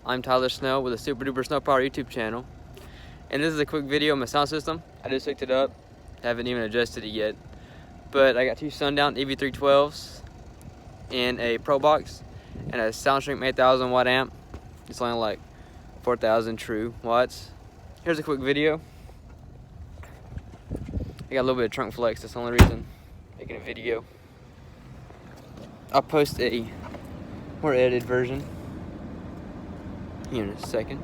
I'm Tyler Snow with the Super Duper Snow Power YouTube channel. And this is a quick video of my sound system. I just hooked it up. Haven't even adjusted it yet. But I got two Sundown Ev.3 12s and a ProBox and a Soundstream 8000 watt amp. It's only like 4,000 true watts. Here's a quick video. I got a little bit of trunk flex, that's the only reason I'm making a video. I'll post a more edited version here in a second.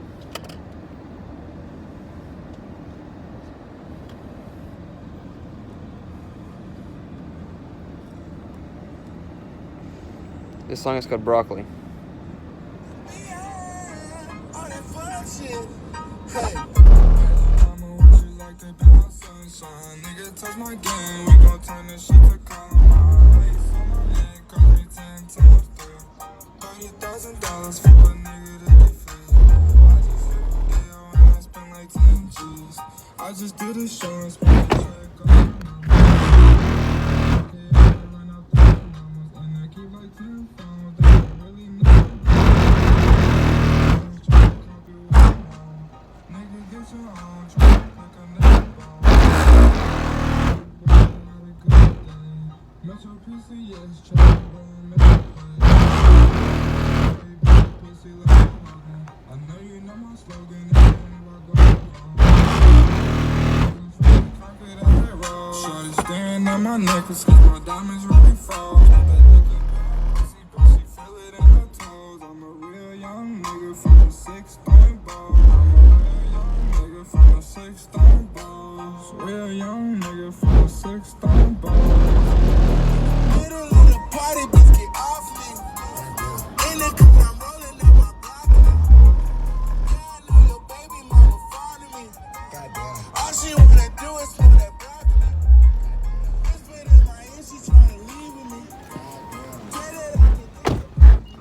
This song is called Broccoli. I just did a show. Staring at my necklace, cause my diamonds really fall. She feel it in her toes. I'm a real young nigga from the 6-stone ball. I'm a real young nigga from the 6-stone balls. Real young nigga from the 6-stone balls. Middle of the party, bitch, get off me. In the car, I'm rolling up my block. Yeah, I know your baby mama fond of me. Goddamn. All she wanna do is pull that broccoli.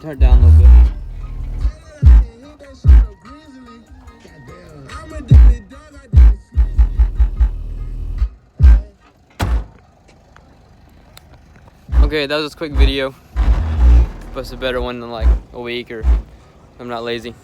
Turn it down a little bit. Okay, that was a quick video. Post a better one in like a week, or I'm not lazy.